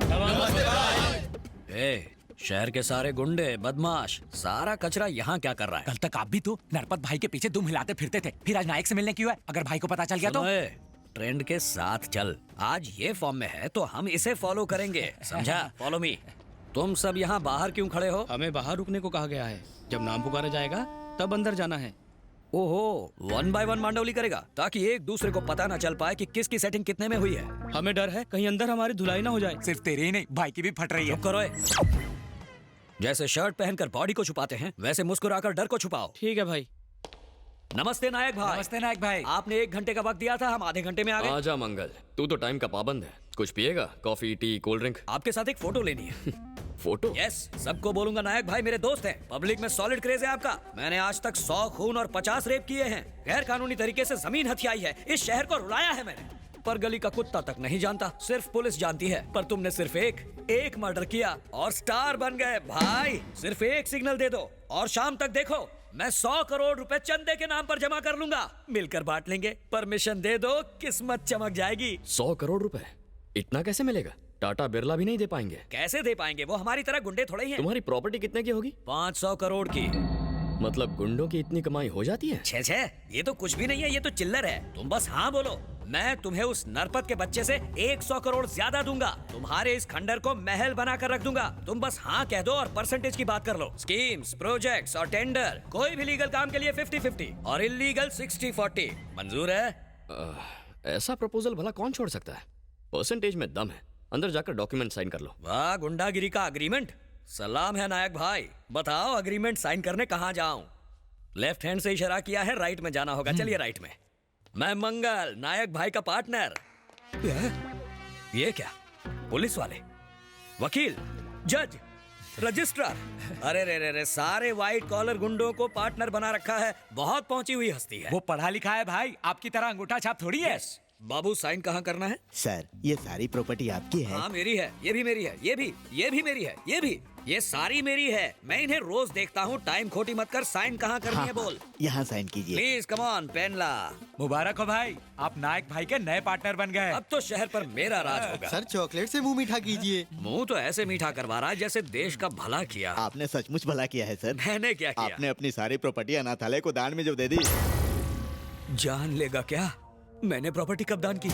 नमस्ते भाई। शहर के सारे गुंडे बदमाश सारा कचरा यहाँ क्या कर रहा है? कल तक आप भी तो नरपत भाई के पीछे दुम हिलाते फिरते थे, फिर आज नायक से मिलने क्यों है? अगर भाई को पता चल गया तो? ट्रेंड के साथ चल। आज ये फॉर्म में है तो हम इसे फॉलो करेंगे, समझा? Follow me. तुम सब यहाँ बाहर क्यों खड़े हो? हमें बाहर रुकने को कहा गया है। जब नाम पुकारा जाएगा तब अंदर जाना है। ओहो, 1 बाय 1 मांडवली करेगा ताकि एक दूसरे को पता न चल पाए कि किसकी सेटिंग कितने में हुई है। हमें डर है कहीं अंदर हमारी धुलाई ना हो जाए। सिर्फ तेरी ही नहीं, भाई की भी फट रही है। चुप करो। जैसे शर्ट पहनकर बॉडी को छुपाते हैं वैसे मुस्कुराकर डर को छुपाओ। ठीक है भाई। नमस्ते नायक भाई। नमस्ते नायक भाई। आपने 1 घंटे का वक्त दिया था, हम आधे घंटे में आ गए। आजा मंगल, तू तो टाइम का पाबंद है। कुछ पिएगा? Coffee, T, cold drink? आपके साथ एक फोटो लेनी है। फोटो? यस, सबको बोलूंगा नायक भाई मेरे दोस्त हैं। पब्लिक में सॉलिड क्रेज है आपका। मैंने आज तक 100 खून और 50 रेप किए हैं। गैर कानूनी तरीके से जमीन हथियाई है। इस शहर को रुलाया है मैंने, पर गली का कुत्ता तक नहीं जानता, सिर्फ पुलिस जानती है। पर तुमने सिर्फ एक मर्डर किया और स्टार बन गए भाई। सिर्फ एक सिग्नल दे दो और शाम तक देखो मैं 100 करोड़ रुपए चंदे के नाम पर जमा कर लूंगा। मिलकर बांट लेंगे। परमिशन दे दो, किस्मत चमक जाएगी। 100 करोड़ रुपए? इतना कैसे मिलेगा? टाटा बिरला भी नहीं दे पाएंगे। कैसे दे पाएंगे? वो हमारी तरह गुंडे थोड़े ही हैं। तुम्हारी प्रॉपर्टी कितने की होगी? 500 करोड़ की। मतलब गुंडों की इतनी कमाई हो जाती है? छे, ये तो कुछ भी नहीं है, ये तो चिल्लर है। तुम बस हाँ बोलो, मैं तुम्हें उस नरपत के बच्चे से 100 करोड़ ज्यादा दूंगा। तुम्हारे इस खंडर को महल बना कर रख दूंगा। तुम बस हाँ कह दो और परसेंटेज की बात कर लो। स्कीम्स, प्रोजेक्ट्स और टेंडर, कोई भी लीगल काम के लिए 50-50 और इलीगल 60-40। मंजूर है? ऐसा प्रपोजल भला कौन छोड़ सकता है? परसेंटेज में दम है। अंदर जाकर डॉक्यूमेंट साइन कर लो। वाह, गुंडागिरी का अग्रीमेंट। सलाम है नायक भाई। बताओ अग्रीमेंट साइन करने कहाँ जाऊं? लेफ्ट हैंड से इशारा किया है, राइट में जाना होगा। चलिए राइट में। मैं मंगल, नायक भाई का पार्टनर। ये क्या? पुलिस वाले, वकील, जज, रजिस्ट्रार, अरे रे, सारे व्हाइट कॉलर गुंडों को पार्टनर बना रखा है। बहुत पहुंची हुई हस्ती है। वो पढ़ा लिखा है भाई, आपकी तरह अंगूठा छाप थोड़ी है। यस। बाबू साइन कहाँ करना है? सर, ये सारी प्रॉपर्टी आपकी है। हाँ मेरी है, ये भी मेरी है, ये भी मेरी है, ये सारी मेरी है। मैं इन्हें रोज देखता हूँ। टाइम खोटी मत कर। साइन कहाँ करनी है बोल। यहाँ साइन कीजिए। प्लीज कम ऑन, पेन ला। मुबारक हो भाई, आप नायक भाई के नए पार्टनर बन गए। अब तो शहर पर मेरा राज होगा। सर, चॉकलेट से मुंह मीठा कीजिए। मुंह तो ऐसे मीठा करवा रहा है जैसे देश का भला किया। आपने सचमुच भला किया है सर। मैंने क्या किया? आपने अपनी सारी प्रॉपर्टी अनाथालय को दान में जो दे दी। जान लेगा क्या? मैंने प्रॉपर्टी कब दान की?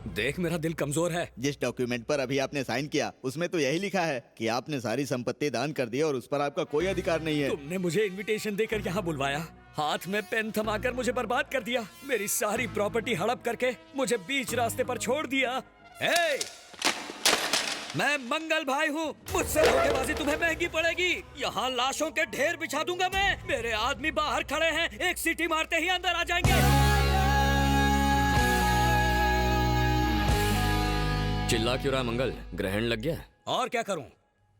देख मेरा दिल कमजोर है। जिस डॉक्यूमेंट पर अभी आपने साइन किया उसमें तो यही लिखा है कि आपने सारी संपत्ति दान कर दी और उस पर आपका कोई अधिकार नहीं है। तुमने मुझे इनविटेशन देकर यहाँ बुलवाया, हाथ में पेन थमाकर मुझे बर्बाद कर दिया, मेरी सारी प्रॉपर्टी हड़प करके मुझे बीच रास्ते पर छोड़ दिया। हे! मैं मंगल भाई हूँ, मुझसे धोखेबाजी तुम्हें महंगी पड़ेगी। यहाँ लाशों के ढेर बिछा दूंगा मैं। मेरे आदमी बाहर खड़े हैं, एक सीटी मारते ही अंदर आ जाएंगे। चिल्ला क्यों रहा मंगल? ग्रहण लग गया? और क्या करूं?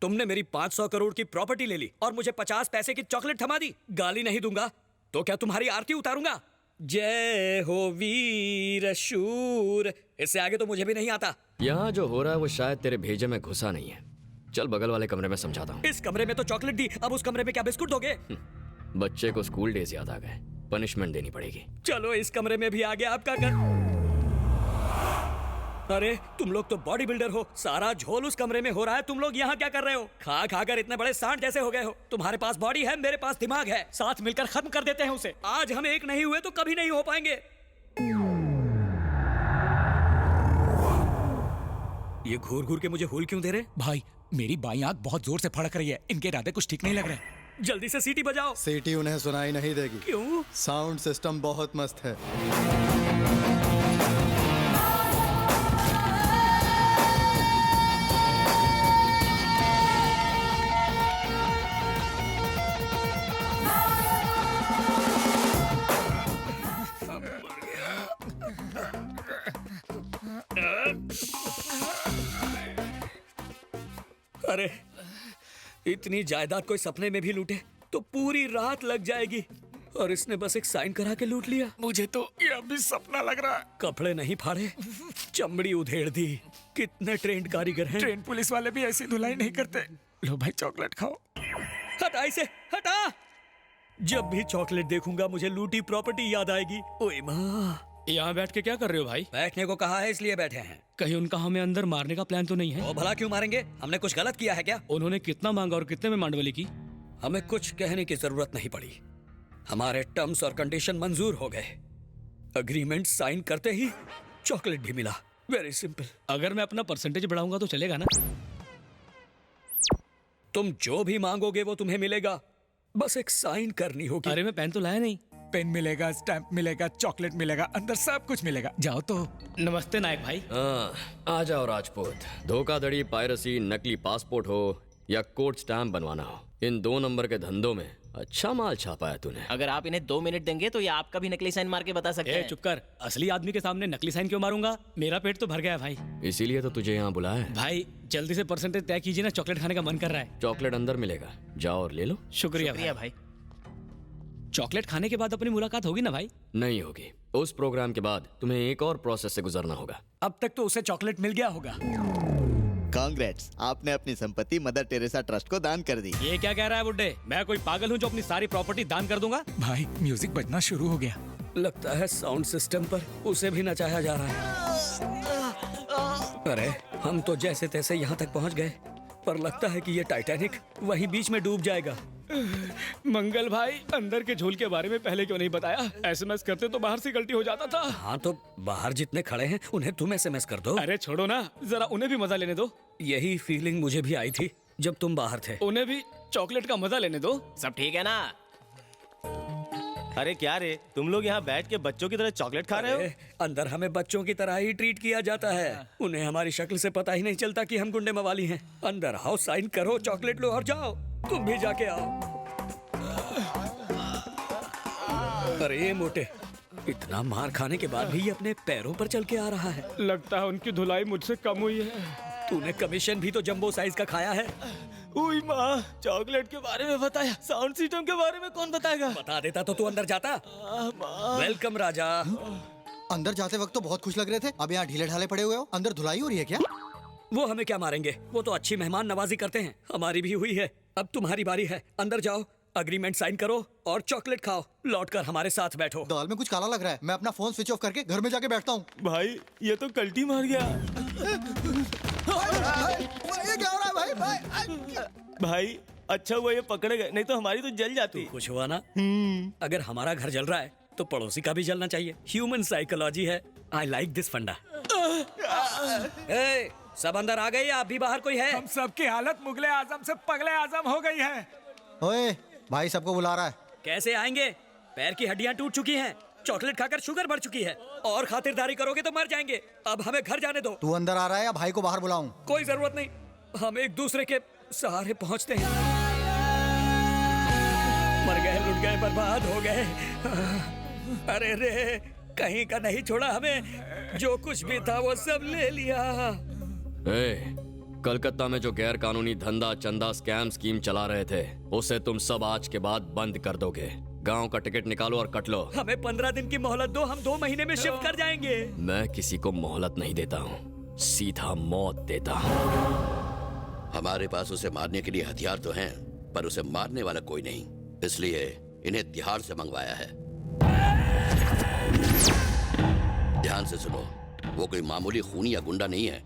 तुमने मेरी 500 करोड़ की प्रॉपर्टी ले ली और मुझे 50 पैसे की चॉकलेट थमा दी। गाली नहीं दूंगा तो क्या तुम्हारी आरती उतारूंगा? जय हो वीर शूर। इससे आगे तो मुझे भी नहीं आता। यहाँ जो हो रहा है वो शायद तेरे भेजे में घुसा नहीं है। चल बगल वाले कमरे में समझाता हूँ। इस कमरे में तो चॉकलेट दी, अब उस कमरे में क्या बिस्कुट दोगे? बच्चे को स्कूल डेज याद आ गए, पनिशमेंट देनी पड़ेगी। चलो इस कमरे में भी आ गया आपका घर। अरे तुम लोग तो बॉडी बिल्डर हो, सारा झोल उस कमरे में हो रहा है, तुम लोग यहाँ क्या कर रहे हो? खा खा कर इतने बड़े सांड जैसे हो गए हो। तुम्हारे पास बॉडी है, मेरे पास दिमाग है, साथ मिलकर खत्म कर देते हैं उसे। आज हम एक नहीं हुए तो कभी नहीं हो पाएंगे। ये घूर घूर के मुझे हुल क्यों दे रहे? भाई मेरी बाई आंख बहुत जोर से फड़क रही है, इनके इरादे कुछ ठीक नहीं लग रहे। जल्दी से सीटी बजाओ। सीटी उन्हें सुनाई नहीं देगी। क्यों? साउंड सिस्टम बहुत मस्त है। अरे इतनी जायदाद कोई सपने में भी लूटे तो पूरी रात लग जाएगी, और इसने बस एक साइन करा के लूट लिया। मुझे तो ये अभी सपना लग रहा है। कपड़े नहीं फाड़े, चमड़ी उधेड़ दी। कितने ट्रेंड कारीगर हैं। ट्रेन पुलिस वाले भी ऐसी धुलाई नहीं करते। लो भाई चॉकलेट खाओ। हटा इसे, हटा। जब भी चॉकलेट देखूंगा मुझे लूटी प्रॉपर्टी याद आएगी। ओए माँ, यहाँ बैठ के क्या कर रहे हो भाई? बैठने को कहा है इसलिए बैठे हैं। कहीं उनका हमें अंदर मारने का प्लान तो नहीं है? वो भला क्यों मारेंगे? हमने कुछ गलत किया है क्या? उन्होंने कितना मांगा और कितने में मांडवली की? हमें कुछ कहने की जरूरत नहीं पड़ी। हमारे टर्म्स और कंडीशन मंजूर हो गए। एग्रीमेंट साइन करते ही चॉकलेट भी मिला। Very simple. अगर मैं अपना परसेंटेज बढ़ाऊंगा तो चलेगा ना? तुम जो भी मांगोगे वो तुम्हें मिलेगा, बस एक साइन करनी होगी। अरे मैं पेन तो लाया नहीं। पेन मिलेगा, स्टैंप मिलेगा, चॉकलेट मिलेगा, अंदर सब कुछ मिलेगा। जाओ तो। नमस्ते नायक भाई। आ जाओ राजपूत। धोखाधड़ी, पायरेसी, नकली पासपोर्ट हो या कोर्ट स्टैम्प बनवाना हो, इन 2 नंबर के धंधों में अच्छा माल छापा है तूने। अगर आप इन्हें 2 मिनट देंगे तो ये आपका भी नकली साइन मार के बता सकते हैं। चुप कर। असली आदमी के सामने नकली साइन क्यों मारूंगा? मेरा पेट तो भर गया है भाई। इसीलिए तो तुझे यहाँ बुलाया है। भाई जल्दी से परसेंटेज तय कीजिए ना, चॉकलेट खाने का मन कर रहा है। चॉकलेट अंदर मिलेगा, जाओ और ले लो। शुक्रिया शुक्रिया भाई। भाई। चॉकलेट खाने के बाद अपनी मुलाकात होगी ना भाई? नहीं होगी। उस प्रोग्राम के बाद तुम्हें एक और प्रोसेस से गुजरना होगा। अब तक तो उसे चॉकलेट मिल गया होगा। कांग्रेट्स, आपने अपनी संपत्ति मदर टेरेसा ट्रस्ट को दान कर दी। ये क्या कह रहा है बुड्ढे? मैं कोई पागल हूँ जो अपनी सारी प्रॉपर्टी दान कर दूंगा? भाई म्यूजिक बजना शुरू हो गया। लगता है साउंड सिस्टम पर उसे भी नचाया जा रहा है। अरे हम तो जैसे तैसे यहाँ तक पहुँच गए, पर लगता है कि ये टाइटैनिक वहीं बीच में डूब जाएगा। मंगल भाई, अंदर के झोल के बारे में पहले क्यों नहीं बताया? एसएमएस करते तो बाहर से गलती हो जाता था। हाँ तो बाहर जितने खड़े हैं उन्हें तुम एसएमएस कर दो। अरे छोड़ो ना, जरा उन्हें भी मजा लेने दो। यही फीलिंग मुझे भी आई थी जब तुम बाहर थे। उन्हें भी चॉकलेट का मजा लेने दो। सब ठीक है ना? अरे क्या रे, तुम लोग यहाँ बैठ के बच्चों की तरह चॉकलेट खा रहे हो? अंदर हमें बच्चों की तरह ही ट्रीट किया जाता है। उन्हें हमारी शक्ल से पता ही नहीं चलता कि हम गुंडे मवाली हैं। अंदर आओ, साइन करो, चॉकलेट लो और जाओ। तुम भी जाके आओ। अरे मोटे, इतना मार खाने के बाद भी ये अपने पैरों पर चल के आ रहा है। लगता है उनकी धुलाई मुझसे कम हुई है। तूने कमीशन भी तो जंबो साइज का खाया है। उई माँ, चॉकलेट के बारे में बताया, साउंड सिस्टम के बारे में कौन बताएगा? बता देता तो तू अंदर जाता। वेलकम राजा। अंदर जाते वक्त तो बहुत खुश लग रहे थे, अब यहाँ ढीले ढाले पड़े हुए हो। अंदर धुलाई हो रही है क्या? वो हमें क्या मारेंगे, वो तो अच्छी मेहमान नवाजी करते हैं। हमारी भी हुई है, अब तुम्हारी बारी है। अंदर जाओ, एग्रीमेंट साइन करो और चॉकलेट खाओ। लौटकर हमारे साथ बैठो। दाल में कुछ काला लग रहा है, मैं अपना फोन स्विच ऑफ करके घर में जाके बैठता हूँ। भाई ये तो कल्टी मार गया। ये क्या हो रहा है भाई? भाई अच्छा हुआ ये पकड़े गए, नहीं तो हमारी तो जल जाती। खुश हुआ ना? अगर हमारा घर जल रहा है तो पड़ोसी का भी जलना चाहिए। ह्यूमन साइकोलॉजी है। आई लाइक दिस फंडा। ए, सब अंदर आ गए? आप भी बाहर कोई है? हम सबकी हालत मुगले आजम से पगले आजम हो गई है। ओए भाई, सबको बुला रहा है। कैसे आएंगे? पैर की हड्डियां टूट चुकी हैं, चॉकलेट खाकर शुगर बढ़ चुकी है, और खातिरदारी करोगे तो मर जाएंगे। अब हमें घर जाने दो। तू अंदर आ रहा है या भाई को बाहर बुलाऊं? कोई जरूरत नहीं, हम एक दूसरे के सहारे पहुंचते हैं। मर गए, लुट गए, बर्बाद हो गए। अरे रे, कहीं का नहीं छोड़ा हमें। जो कुछ भी था वो सब ले लिया। कलकत्ता में जो गैर कानूनी धंधा, चंदा, स्कैम स्कीम चला रहे थे, उसे तुम सब आज के बाद बंद कर दोगे। गांव का टिकट निकालो और कट लो। हमें 15 दिन की मोहलत दो, हम 2 महीने में शिफ्ट कर जाएंगे। मैं किसी को मोहलत नहीं देता हूँ, सीधा मौत देता हूँ। हमारे पास उसे मारने के लिए हथियार तो हैं, पर उसे मारने वाला कोई नहीं, इसलिए इन्हें तिहाड़ से मंगवाया है। ध्यान से सुनो, वो कोई मामूली खूनी या गुंडा नहीं है।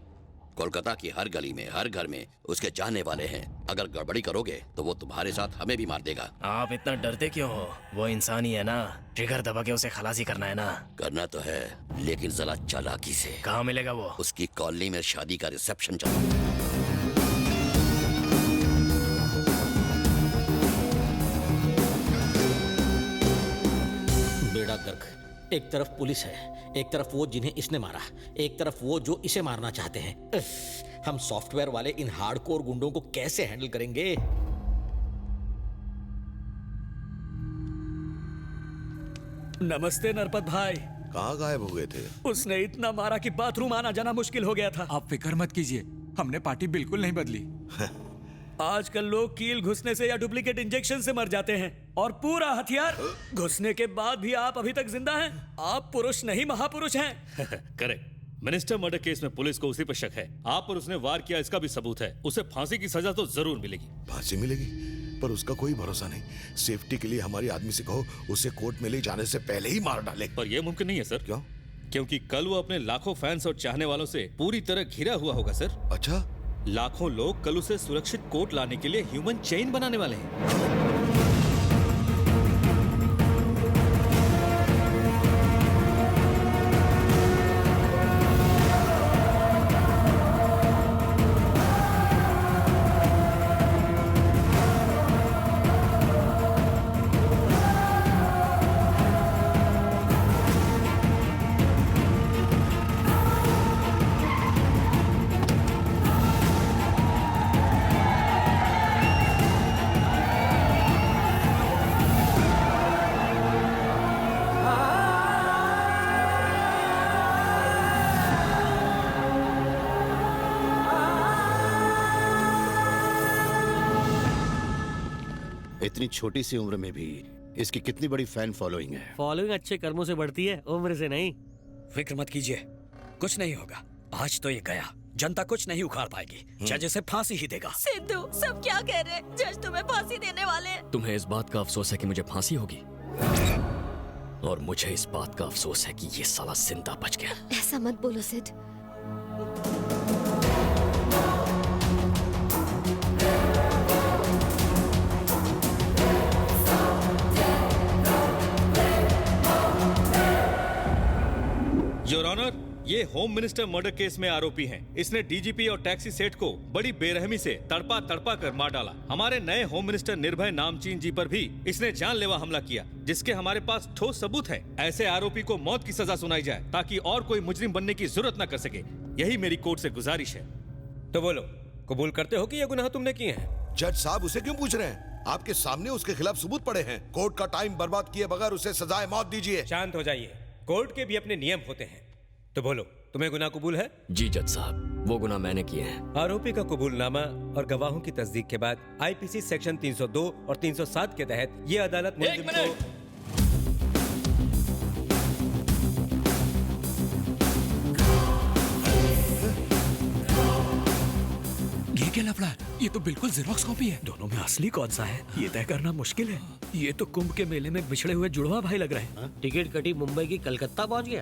कोलकाता की हर गली में, हर घर में उसके चाहने वाले हैं। अगर गड़बड़ी करोगे तो वो तुम्हारे साथ हमें भी मार देगा। आप इतना डरते क्यों हो? वो इंसान ही है ना, ट्रिगर दबा के उसे खलासी करना है ना। करना तो है, लेकिन जरा चालाकी से। कहाँ मिलेगा वो? उसकी कॉलोनी में शादी का रिसेप्शन चल रहा है। बेड़ा गर्क, एक तरफ पुलिस है, एक तरफ वो जिन्हें इसने मारा, एक तरफ वो जो इसे मारना चाहते हैं। हम सॉफ्टवेयर वाले इन हार्डकोर गुंडों को कैसे हैंडल करेंगे? नमस्ते नरपत भाई। कहाँ गायब हो गए थे? उसने इतना मारा कि बाथरूम आना जाना मुश्किल हो गया था। आप फिक्र मत कीजिए, हमने पार्टी बिल्कुल नहीं बदली। आजकल लोग कील घुसने से या डुप्लीकेट इंजेक्शन से मर जाते हैं, और पूरा हथियार घुसने के बाद भी आप अभी तक जिंदा हैं। आप पुरुष नहीं, महापुरुष हैं। करेक्ट। मिनिस्टर मर्डर केस में पुलिस को उसी पर शक है। आप पर उसने वार किया, इसका भी सबूत है। उसे फांसी की सजा तो जरूर मिलेगी। फांसी मिलेगी, पर उसका कोई भरोसा नहीं। सेफ्टी के लिए हमारी आदमी से कहो उसे कोर्ट में ले जाने से पहले ही मार डाले। पर यह मुमकिन नहीं है सर। क्यों? क्योंकि कल वो अपने लाखों फैंस और चाहने वालों से पूरी तरह घिरा हुआ होगा सर। अच्छा, लाखों लोग कल उसे सुरक्षित कोर्ट लाने के लिए ह्यूमन चेन बनाने वाले हैं। इतनी छोटी सी उम्र में भी इसकी कितनी बड़ी फैन फॉलोइंग है। फॉलोइंग अच्छे कर्मों से बढ़ती है, उम्र से नहीं। फिक्र मत कीजिए, कुछ नहीं होगा। आज तो ये गया, जनता कुछ नहीं उखाड़ पाएगी। जज इसे फांसी ही देगा। सिद्धू, सब क्या कह रहे हैं? जज तुम्हें फांसी देने वाले हैं। तुम्हें इस बात का अफसोस है कि मुझे फांसी होगी, और मुझे इस बात का अफसोस है कि ये साला जिंदा बच गया। ऐसा मत बोलो सिद्ध। योर ऑनर, ये होम मिनिस्टर मर्डर केस में आरोपी हैं। इसने डीजीपी और टैक्सी सेठ को बड़ी बेरहमी से तड़पा तड़पा कर मार डाला। हमारे नए होम मिनिस्टर निर्भय नामचीन जी पर भी इसने जानलेवा हमला किया, जिसके हमारे पास ठोस सबूत है। ऐसे आरोपी को मौत की सजा सुनाई जाए ताकि और कोई मुजरिम बनने की जरूरत न कर सके। यही मेरी कोर्ट से गुजारिश है। तो बोलो, कबूल करते हो कि ये गुनाह तुमने किए हैं? जज साहब उसे क्यों पूछ रहे हैं? आपके सामने उसके खिलाफ सबूत पड़े हैं। कोर्ट का टाइम बर्बाद किए बगैर उसे सजाए मौत दीजिए। शांत हो जाइए, कोर्ट के भी अपने नियम होते हैं। तो बोलो, तुम्हें गुनाह कबूल है? जी जज साहब, वो गुनाह मैंने किए हैं। आरोपी का कबूलनामा और गवाहों की तस्दीक के बाद आईपीसी सेक्शन 302 और 307 के तहत ये अदालत मुलजिम को ये क्या लफड़ा है? ये तो बिल्कुल जेरोक्स कॉपी है। दोनों में असली कौन सा है, ये तय करना मुश्किल है। ये तो कुंभ के मेले में बिछड़े हुए जुड़वा भाई लग रहे हैं। टिकट कटी मुंबई की कलकत्ता पहुंच गया।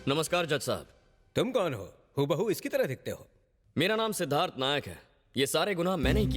नमस्कार जज साहब। तुम कौन हो? हूबहू इसकी तरह दिखते हो। मेरा नाम सिद्धार्थ नायक है। ये सारे गुनाह मैंने ही किए।